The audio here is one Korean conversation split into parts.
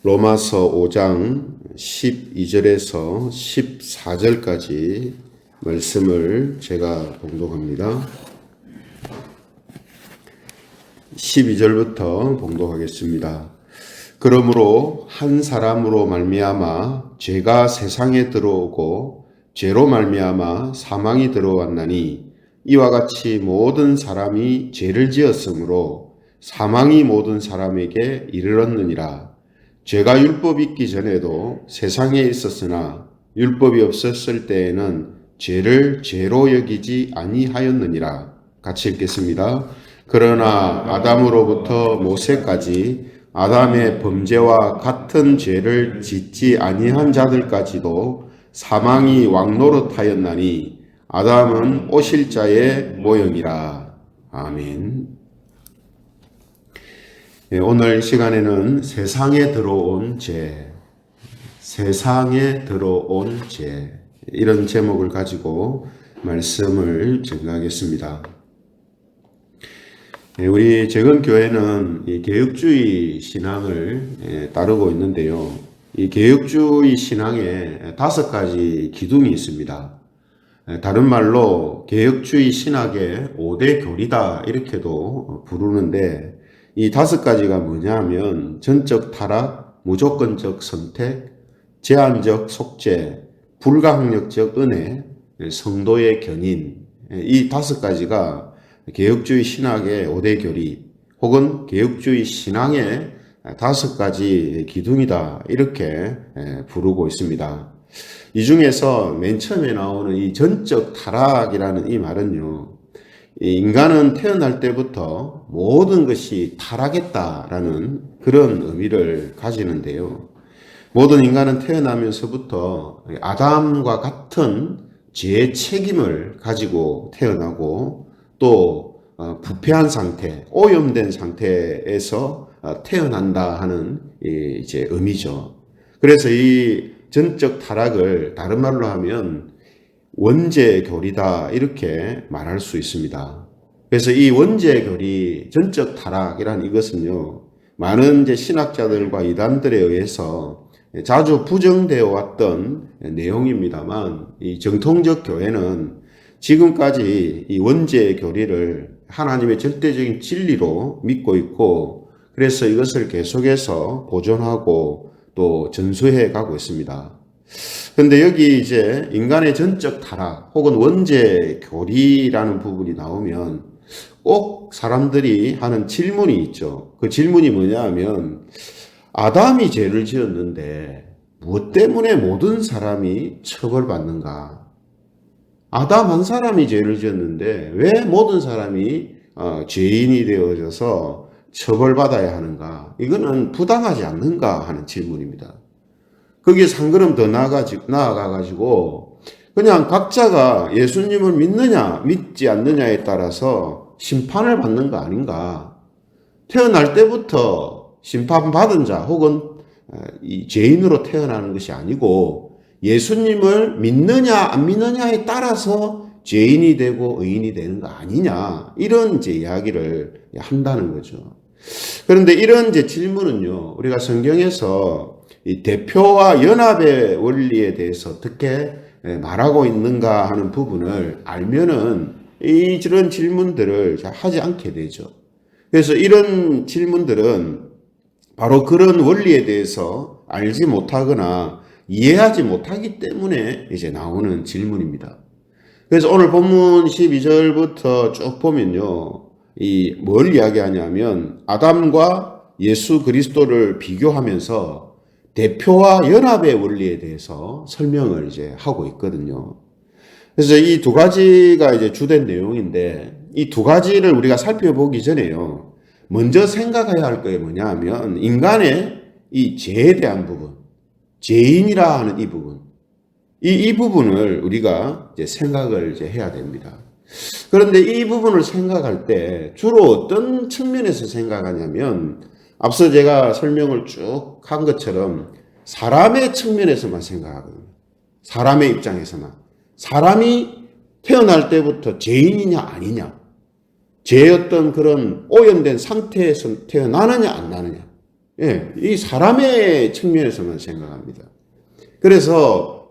로마서 5장 12절에서 14절까지 말씀을 제가 봉독합니다. 12절부터 봉독하겠습니다. 그러므로 한 사람으로 말미암아 죄가 세상에 들어오고 죄로 말미암아 사망이 들어왔나니 이와 같이 모든 사람이 죄를 지었으므로 사망이 모든 사람에게 이르렀느니라. 죄가 율법이 있기 전에도 세상에 있었으나 율법이 없었을 때에는 죄를 죄로 여기지 아니하였느니라. 같이 읽겠습니다. 그러나 아담으로부터 모세까지 아담의 범죄와 같은 죄를 짓지 아니한 자들까지도 사망이 왕노릇하였나니 아담은 오실 자의 모형이라. 아멘. 오늘 시간에는 세상에 들어온 죄, 세상에 들어온 죄, 이런 제목을 가지고 말씀을 전하겠습니다. 우리 재건교회는 이 개혁주의 신앙을 따르고 있는데요. 이 개혁주의 신앙에 5가지 기둥이 있습니다. 다른 말로 개혁주의 신학의 5대 교리다 이렇게도 부르는데, 이 5가지가 뭐냐면 전적 타락, 무조건적 선택, 제한적 속죄, 불가항력적 은혜, 성도의 견인, 이 5가지가 개혁주의 신학의 5대 교리 혹은 개혁주의 신앙의 5가지 기둥이다 이렇게 부르고 있습니다. 이 중에서 맨 처음에 나오는 이 전적 타락이라는 이 말은요, 인간은 태어날 때부터 모든 것이 타락했다라는 그런 의미를 가지는데요. 모든 인간은 태어나면서부터 아담과 같은 죄의 책임을 가지고 태어나고 또 부패한 상태, 오염된 상태에서 태어난다 하는 이제 의미죠. 그래서 이 전적 타락을 다른 말로 하면 원죄교리다 이렇게 말할 수 있습니다. 그래서 이 원죄교리, 전적 타락이란 이것은요, 많은 이제 신학자들과 이단들에 의해서 자주 부정되어 왔던 내용입니다만, 이 정통적 교회는 지금까지 이 원죄교리를 하나님의 절대적인 진리로 믿고 있고, 그래서 이것을 계속해서 보존하고 또 전수해 가고 있습니다. 그런데 여기 이제 인간의 전적 타락 혹은 원죄 교리라는 부분이 나오면 꼭 사람들이 하는 질문이 있죠. 그 질문이 뭐냐 하면, 아담이 죄를 지었는데 무엇 때문에 모든 사람이 처벌받는가? 아담 한 사람이 죄를 지었는데 왜 모든 사람이 죄인이 되어져서 처벌받아야 하는가? 이거는 부당하지 않는가 하는 질문입니다. 거기에서 한 걸음 더 나아가가지고 그냥 각자가 예수님을 믿느냐 믿지 않느냐에 따라서 심판을 받는 거 아닌가. 태어날 때부터 심판받은 자 혹은 이 죄인으로 태어나는 것이 아니고 예수님을 믿느냐 안 믿느냐에 따라서 죄인이 되고 의인이 되는 거 아니냐, 이런 이제 이야기를 한다는 거죠. 그런데 이런 이제 질문은요, 우리가 성경에서 이 대표와 연합의 원리에 대해서 어떻게 말하고 있는가 하는 부분을 알면은 이런 질문들을 하지 않게 되죠. 그래서 이런 질문들은 바로 그런 원리에 대해서 알지 못하거나 이해하지 못하기 때문에 이제 나오는 질문입니다. 그래서 오늘 본문 12절부터 쭉 보면요, 뭘 이야기하냐면 아담과 예수 그리스도를 비교하면서 대표와 연합의 원리에 대해서 설명을 이제 하고 있거든요. 그래서 이 2가지가 이제 주된 내용인데, 이 2가지를 우리가 살펴보기 전에요, 먼저 생각해야 할 게 뭐냐 하면 인간의 이 죄에 대한 부분, 죄인이라 하는 이 부분, 이 부분을 우리가 이제 생각을 이제 해야 됩니다. 그런데 이 부분을 생각할 때 주로 어떤 측면에서 생각하냐면, 앞서 제가 설명을 쭉 한 것처럼 사람의 측면에서만 생각하거든요. 사람의 입장에서만. 사람이 태어날 때부터 죄인이냐 아니냐, 죄의 어떤 그런 오염된 상태에서 태어나느냐 안 나느냐, 예, 이 사람의 측면에서만 생각합니다. 그래서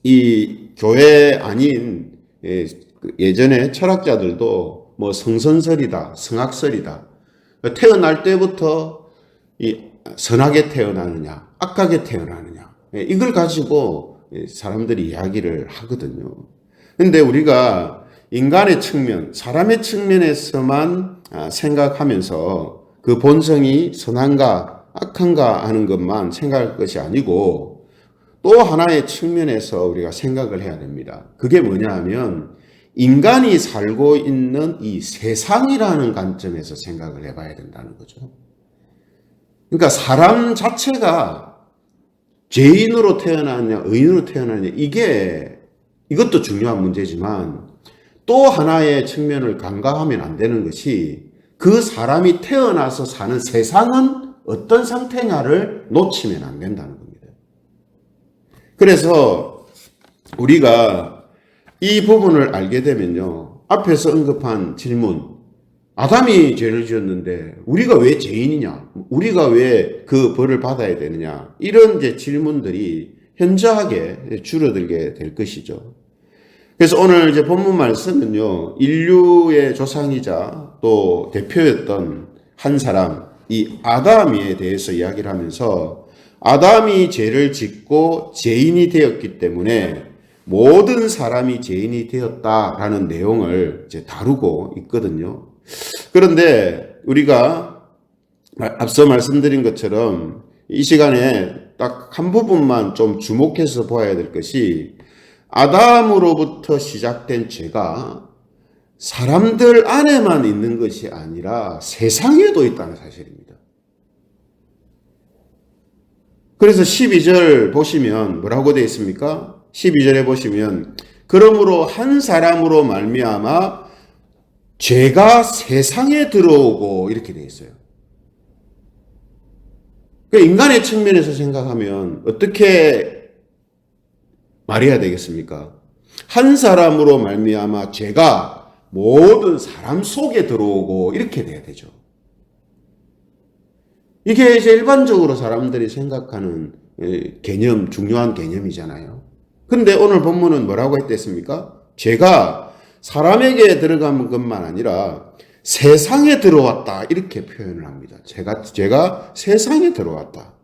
이 교회 아닌 예전에 철학자들도 뭐 성선설이다, 성악설이다. 태어날 때부터 이 선하게 태어나느냐, 악하게 태어나느냐. 이걸 가지고 사람들이 이야기를 하거든요. 근데 우리가 인간의 측면, 사람의 측면에서만 생각하면서 그 본성이 선한가, 악한가 하는 것만 생각할 것이 아니고 또 하나의 측면에서 우리가 생각을 해야 됩니다. 그게 뭐냐 하면 인간이 살고 있는 이 세상이라는 관점에서 생각을 해봐야 된다는 거죠. 그러니까 사람 자체가 죄인으로 태어나느냐, 의인으로 태어나느냐, 이것도 중요한 문제지만 또 하나의 측면을 간과하면 안 되는 것이 그 사람이 태어나서 사는 세상은 어떤 상태냐를 놓치면 안 된다는 겁니다. 그래서 우리가 이 부분을 알게 되면요, 앞에서 언급한 질문, 아담이 죄를 지었는데 우리가 왜 죄인이냐? 우리가 왜 그 벌을 받아야 되느냐? 이런 이제 질문들이 현저하게 줄어들게 될 것이죠. 그래서 오늘 이제 본문 말씀은요, 인류의 조상이자 또 대표였던 한 사람, 이 아담에 대해서 이야기를 하면서 아담이 죄를 짓고 죄인이 되었기 때문에 모든 사람이 죄인이 되었다라는 내용을 이제 다루고 있거든요. 그런데 우리가 앞서 말씀드린 것처럼 이 시간에 딱 한 부분만 좀 주목해서 보아야 될 것이 아담으로부터 시작된 죄가 사람들 안에만 있는 것이 아니라 세상에도 있다는 사실입니다. 그래서 12절 보시면 뭐라고 되어 있습니까? 12절에 보시면 그러므로 한 사람으로 말미암아 죄가 세상에 들어오고 이렇게 되어 있어요. 그러니까 인간의 측면에서 생각하면 어떻게 말해야 되겠습니까? 한 사람으로 말미암아 죄가 모든 사람 속에 들어오고 이렇게 돼야 되죠. 이게 이제 일반적으로 사람들이 생각하는 개념, 중요한 개념이잖아요. 근데 오늘 본문은 뭐라고 했댔습니까? 죄가 사람에게 들어간 것만 아니라 세상에 들어왔다 이렇게 표현을 합니다. 죄가 세상에 들어왔다.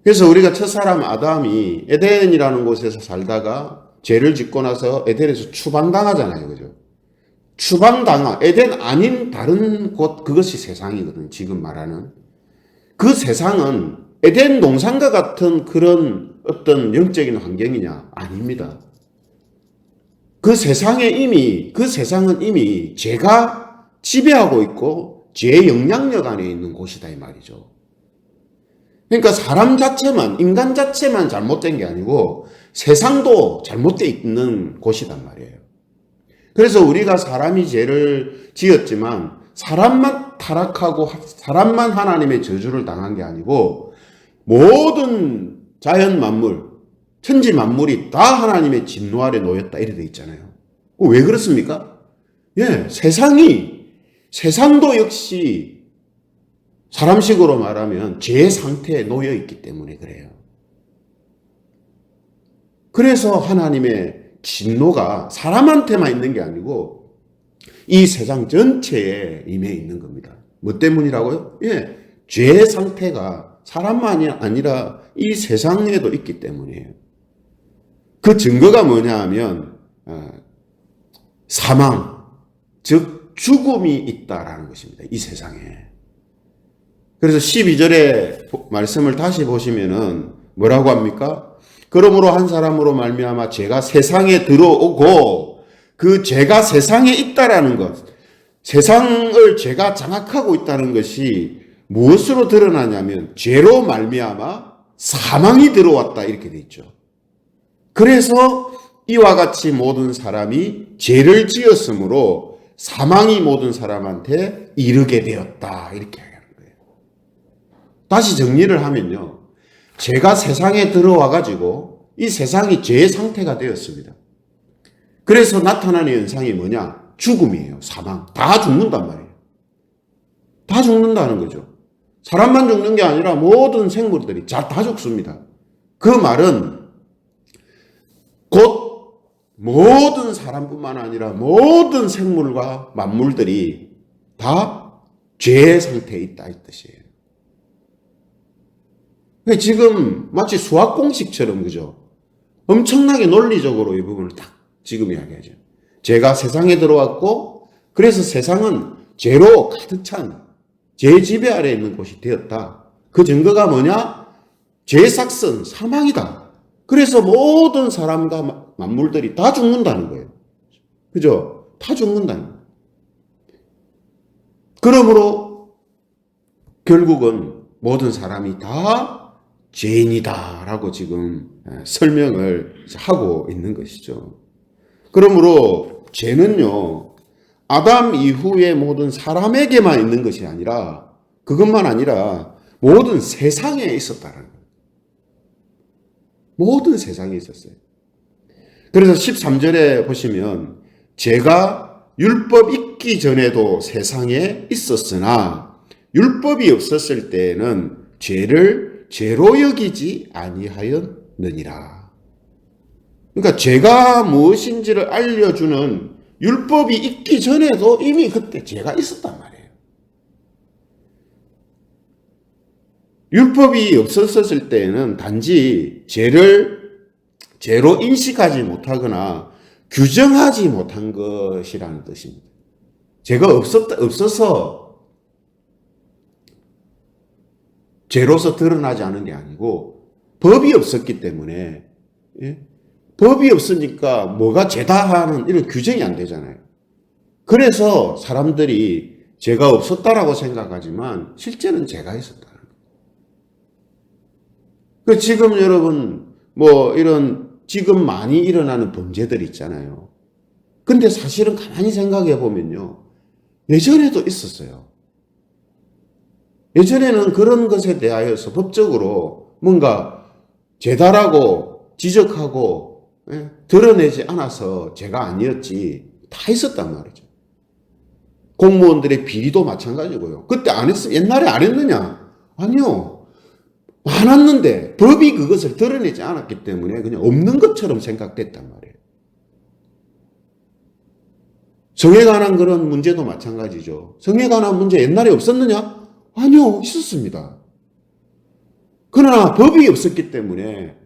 그래서 우리가 첫사람 아담이 에덴이라는 곳에서 살다가 죄를 짓고 나서 에덴에서 추방당하잖아요. 그죠? 에덴 아닌 다른 곳, 그것이 세상이거든요. 지금 말하는. 그 세상은 에덴 동산과 같은 그런 어떤 영적인 환경이냐? 아닙니다. 그 세상은 이미 죄가 지배하고 있고 죄의 영향력 안에 있는 곳이다 이 말이죠. 그러니까 사람 자체만, 인간 자체만 잘못된 게 아니고 세상도 잘못되어 있는 곳이단 말이에요. 그래서 우리가 사람이 죄를 지었지만 사람만 타락하고 사람만 하나님의 저주를 당한 게 아니고 모든 자연 만물, 천지 만물이 다 하나님의 진노 아래 놓였다 이래 돼 있잖아요. 왜 그렇습니까? 예, 세상도 역시 사람식으로 말하면 죄 상태에 놓여 있기 때문에 그래요. 그래서 하나님의 진노가 사람한테만 있는 게 아니고 이 세상 전체에 임해 있는 겁니다. 뭐 때문이라고요? 예, 죄 상태가 사람만이 아니라 이 세상에도 있기 때문이에요. 그 증거가 뭐냐 하면 사망, 즉 죽음이 있다라는 것입니다. 이 세상에. 그래서 12절의 말씀을 다시 보시면은 뭐라고 합니까? 그러므로 한 사람으로 말미암아 죄가 세상에 들어오고 그 죄가 세상에 있다라는 것, 세상을 죄가 장악하고 있다는 것이 무엇으로 드러나냐면 죄로 말미암아 사망이 들어왔다 이렇게 돼 있죠. 그래서 이와 같이 모든 사람이 죄를 지었으므로 사망이 모든 사람한테 이르게 되었다 이렇게 하는 거예요. 다시 정리를 하면요, 죄가 세상에 들어와 가지고 이 세상이 죄의 상태가 되었습니다. 그래서 나타나는 현상이 뭐냐? 죽음이에요. 사망. 다 죽는단 말이에요. 다 죽는다는 거죠. 사람만 죽는 게 아니라 모든 생물들이 다 죽습니다. 그 말은 곧 모든 사람뿐만 아니라 모든 생물과 만물들이 다 죄의 상태에 있다 이 뜻이에요. 지금 마치 수학 공식처럼 그죠? 엄청나게 논리적으로 이 부분을 딱 지금 이야기하죠. 죄가 세상에 들어왔고 그래서 세상은 죄로 가득 찬 죄 지배 아래에 있는 곳이 되었다. 그 증거가 뭐냐? 죄의 삭선, 사망이다. 그래서 모든 사람과 만물들이 다 죽는다는 거예요. 그죠? 다 죽는다는 거예요. 그러므로 결국은 모든 사람이 다 죄인이다라고 지금 설명을 하고 있는 것이죠. 그러므로 죄는요, 아담 이후의 모든 사람에게만 있는 것이 아니라 그것만 아니라 모든 세상에 있었다는 거예요. 모든 세상에 있었어요. 그래서 13절에 보시면 죄가 율법 있기 전에도 세상에 있었으나 율법이 없었을 때에는 죄를 죄로 여기지 아니하였느니라. 그러니까 죄가 무엇인지를 알려주는 율법이 있기 전에도 이미 그때 죄가 있었단 말이에요. 율법이 없었을 때는 단지 죄로 인식하지 못하거나 규정하지 못한 것이라는 뜻입니다. 죄가 없어서 죄로서 드러나지 않은 게 아니고 법이 없었기 때문에, 예? 법이 없으니까 뭐가 죄다 하는 이런 규정이 안 되잖아요. 그래서 사람들이 죄가 없었다라고 생각하지만 실제는 죄가 있었다는 거예요. 지금 여러분 이런 지금 많이 일어나는 범죄들 있잖아요. 근데 사실은 가만히 생각해 보면요, 예전에도 있었어요. 예전에는 그런 것에 대하여서 법적으로 뭔가 죄다라고 지적하고 드러내지 않아서 죄가 아니었지 다 있었단 말이죠. 공무원들의 비리도 마찬가지고요. 그때 안 했으면 옛날에 안 했느냐? 아니요. 많았는데 법이 그것을 드러내지 않았기 때문에 그냥 없는 것처럼 생각됐단 말이에요. 성에 관한 그런 문제도 마찬가지죠. 성에 관한 문제 옛날에 없었느냐? 아니요. 있었습니다. 그러나 법이 없었기 때문에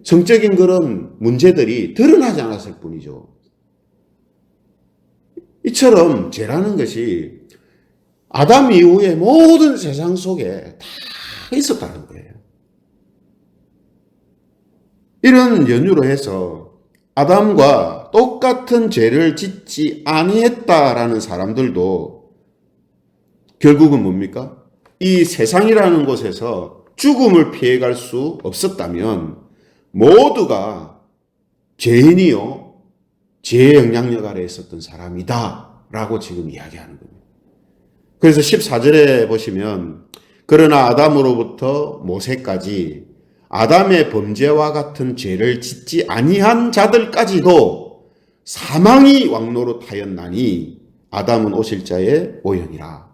성적인 그런 문제들이 드러나지 않았을 뿐이죠. 이처럼 죄라는 것이 아담 이후의 모든 세상 속에 다 있었다는 거예요. 이런 연유로 해서 아담과 똑같은 죄를 짓지 아니했다라는 사람들도 결국은 뭡니까? 이 세상이라는 곳에서 죽음을 피해갈 수 없었다면 모두가 죄인이요, 죄의 영향력 아래에 있었던 사람이다 라고 지금 이야기하는 겁니다. 그래서 14절에 보시면 그러나 아담으로부터 모세까지 아담의 범죄와 같은 죄를 짓지 아니한 자들까지도 사망이 왕노릇하였나니 아담은 오실자의 모형이라.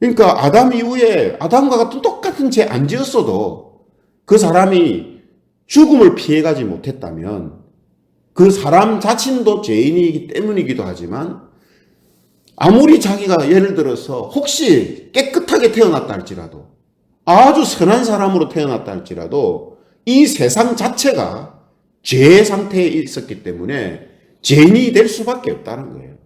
그러니까 아담 이후에 아담과 같은 똑같은 죄 안 지었어도 그 사람이 죽음을 피해가지 못했다면 그 사람 자신도 죄인이기 때문이기도 하지만 아무리 자기가 예를 들어서 혹시 깨끗하게 태어났다 할지라도 아주 선한 사람으로 태어났다 할지라도 이 세상 자체가 죄의 상태에 있었기 때문에 죄인이 될 수밖에 없다는 거예요.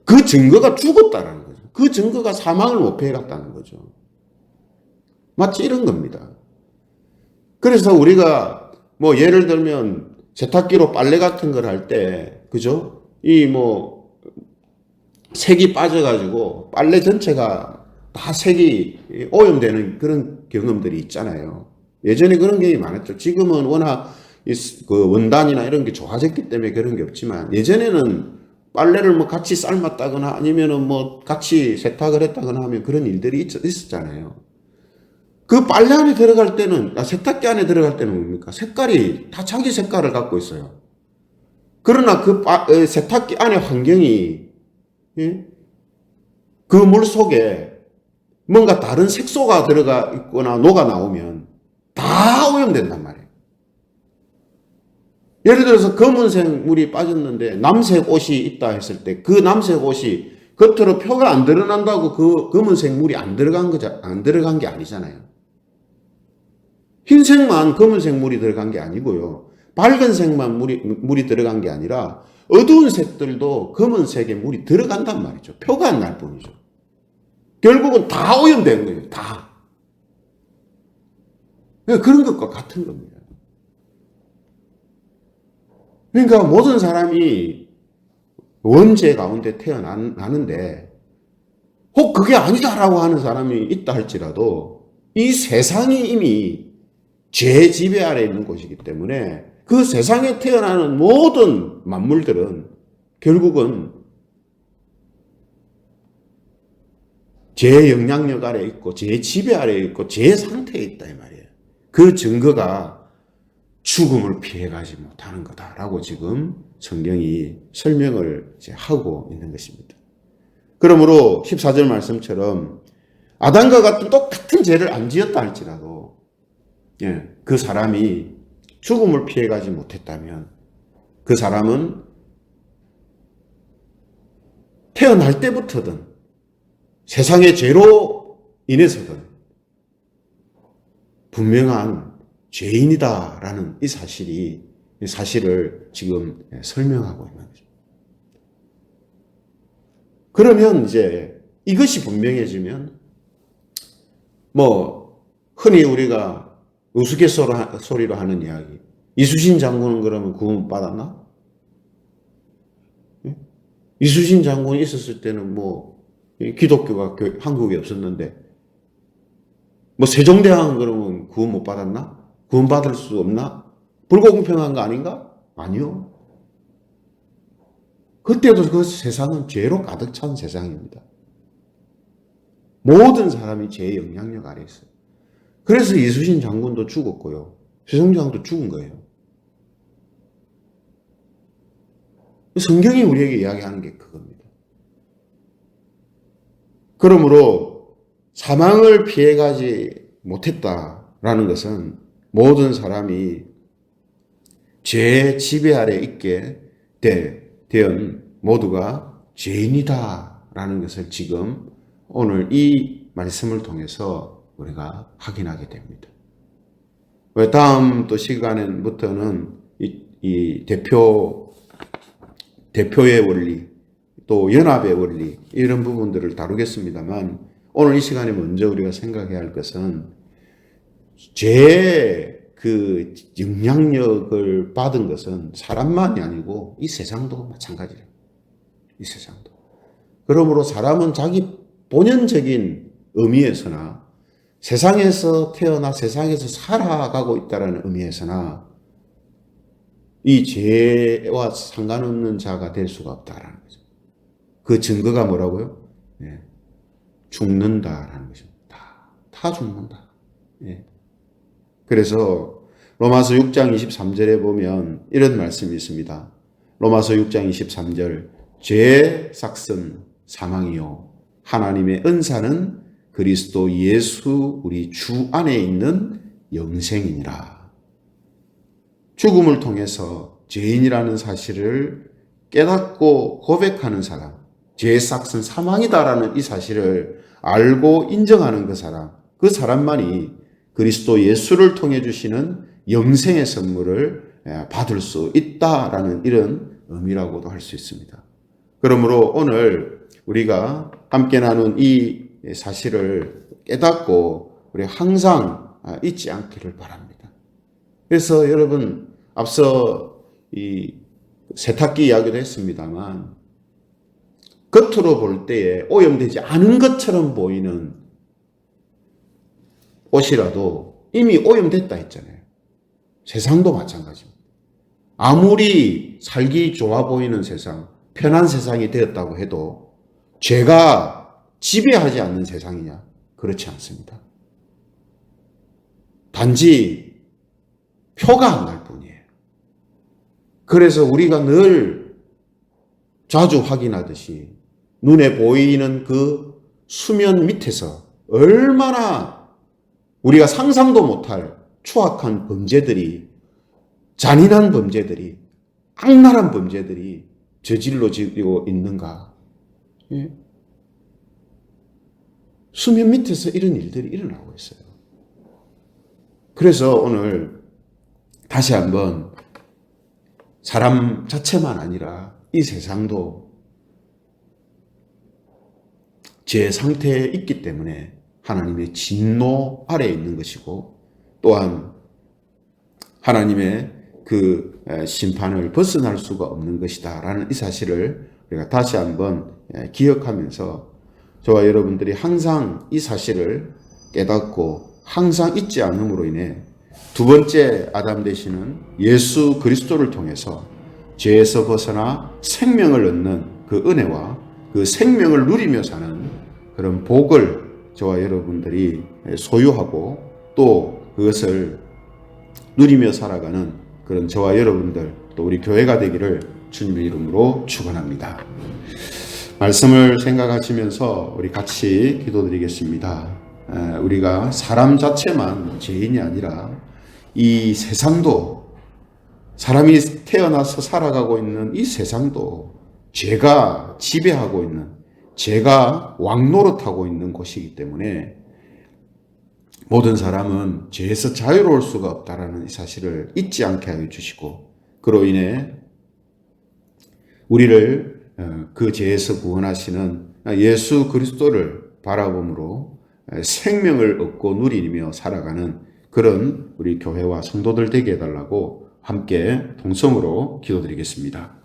그 증거가 죽었다는 거죠. 그 증거가 사망을 못 피해갔다는 거죠. 마치 이런 겁니다. 그래서 우리가 예를 들면 세탁기로 빨래 같은 걸 할 때, 그죠? 색이 빠져가지고 빨래 전체가 다 색이 오염되는 그런 경험들이 있잖아요. 예전에 그런 경험이 많았죠. 지금은 워낙 그 원단이나 이런 게 좋아졌기 때문에 그런 게 없지만 예전에는 빨래를 같이 삶았다거나 아니면은 같이 세탁을 했다거나 하면 그런 일들이 있었잖아요. 그 빨래 안에 들어갈 때는, 세탁기 안에 들어갈 때는 뭡니까? 색깔이 다 자기 색깔을 갖고 있어요. 그러나 그 세탁기 안의 환경이, 예? 그 물 속에 뭔가 다른 색소가 들어가 있거나 녹아 나오면 다 오염된단 말이에요. 예를 들어서 검은색 물이 빠졌는데 남색 옷이 있다 했을 때 그 남색 옷이 겉으로 표가 안 드러난다고 그 검은색 물이 안 들어간 게 아니잖아요. 흰색만 검은색 물이 들어간 게 아니고요. 밝은 색만 물이 들어간 게 아니라 어두운 색들도 검은색에 물이 들어간단 말이죠. 표가 안 날 뿐이죠. 결국은 다 오염된 거예요. 다. 그런 것과 같은 겁니다. 그러니까 모든 사람이 원죄 가운데 태어나는데 혹 그게 아니다라고 하는 사람이 있다 할지라도 이 세상이 이미 죄 지배 아래 있는 곳이기 때문에 그 세상에 태어나는 모든 만물들은 결국은 죄의 영향력 아래 있고 죄의 지배 아래 있고 죄의 상태에 있다 이 말이에요. 그 증거가 죽음을 피해가지 못하는 거다라고 지금 성경이 설명을 이제 하고 있는 것입니다. 그러므로 14절 말씀처럼 아담과 같은 똑같은 죄를 안 지었다 할지라도 그 사람이 죽음을 피해가지 못했다면 그 사람은 태어날 때부터든 세상의 죄로 인해서든 분명한 죄인이다라는 이 사실을 지금 설명하고 있는 거죠. 그러면 이제 이것이 분명해지면 흔히 우리가 우스갯소리로 하는 이야기, 이수신 장군은 그러면 구원 받았나? 이수신 장군이 있었을 때는 기독교가 한국에 없었는데 세종대왕은 그러면 구원 못 받았나? 구원 받을 수 없나? 불공평한 거 아닌가? 아니요. 그때도 그 세상은 죄로 가득 찬 세상입니다. 모든 사람이 죄의 영향력 아래 있어요. 그래서 이수신 장군도 죽었고요. 세종대왕도 죽은 거예요. 성경이 우리에게 이야기하는 게 그겁니다. 그러므로 사망을 피해가지 못했다라는 것은 모든 사람이 죄의 지배 아래 있게 된 모두가 죄인이다라는 것을 지금 오늘 이 말씀을 통해서 우리가 확인하게 됩니다. 왜 다음 또 시간부터는 이 대표의 원리, 또 연합의 원리 이런 부분들을 다루겠습니다만 오늘 이 시간에 먼저 우리가 생각해야 할 것은 죄의 그 영향력을 받은 것은 사람만이 아니고 이 세상도 마찬가지예요. 이 세상도. 그러므로 사람은 자기 본연적인 의미에서나 세상에서 태어나 세상에서 살아가고 있다는 의미에서나 이 죄와 상관없는 자가 될 수가 없다라는 거죠. 그 증거가 뭐라고요? 죽는다라는 것입니다. 다 죽는다. 그래서 로마서 6장 23절에 보면 이런 말씀이 있습니다. 로마서 6장 23절 죄의 삭은 사망이요 하나님의 은사는 그리스도 예수 우리 주 안에 있는 영생이니라. 죽음을 통해서 죄인이라는 사실을 깨닫고 고백하는 사람, 죄의 삭은 사망이다라는 이 사실을 알고 인정하는 그 사람만이 그리스도 예수를 통해 주시는 영생의 선물을 받을 수 있다라는 이런 의미라고도 할 수 있습니다. 그러므로 오늘 우리가 함께 나눈 이 사실을 깨닫고 우리 항상 잊지 않기를 바랍니다. 그래서 여러분 앞서 이 세탁기 이야기도 했습니다만 겉으로 볼 때에 오염되지 않은 것처럼 보이는 옷이라도 이미 오염됐다 했잖아요. 세상도 마찬가지입니다. 아무리 살기 좋아 보이는 세상, 편한 세상이 되었다고 해도 죄가 지배하지 않는 세상이냐? 그렇지 않습니다. 단지 표가 안 날 뿐이에요. 그래서 우리가 늘 자주 확인하듯이 눈에 보이는 그 수면 밑에서 얼마나 우리가 상상도 못할 추악한 범죄들이, 잔인한 범죄들이, 악랄한 범죄들이 저질러지고 있는가. 예? 수면 밑에서 이런 일들이 일어나고 있어요. 그래서 오늘 다시 한번 사람 자체만 아니라 이 세상도 제 상태에 있기 때문에 하나님의 진노 아래에 있는 것이고, 또한 하나님의 그 심판을 벗어날 수가 없는 것이다 라는 이 사실을 우리가 다시 한번 기억하면서 저와 여러분들이 항상 이 사실을 깨닫고 항상 잊지 않음으로 인해 두 번째 아담 되시는 예수 그리스도를 통해서 죄에서 벗어나 생명을 얻는 그 은혜와 그 생명을 누리며 사는 그런 복을 저와 여러분들이 소유하고 또 그것을 누리며 살아가는 그런 저와 여러분들, 또 우리 교회가 되기를 주님의 이름으로 축원합니다. 말씀을 생각하시면서 우리 같이 기도드리겠습니다. 우리가 사람 자체만 죄인이 아니라 이 세상도, 사람이 태어나서 살아가고 있는 이 세상도 죄가 지배하고 있는, 죄가 왕노릇하고 있는 곳이기 때문에 모든 사람은 죄에서 자유로울 수가 없다라는 이 사실을 잊지 않게 하여 주시고, 그로 인해 우리를 그 죄에서 구원하시는 예수 그리스도를 바라봄으로 생명을 얻고 누리며 살아가는 그런 우리 교회와 성도들 되게 해달라고 함께 동성으로 기도드리겠습니다.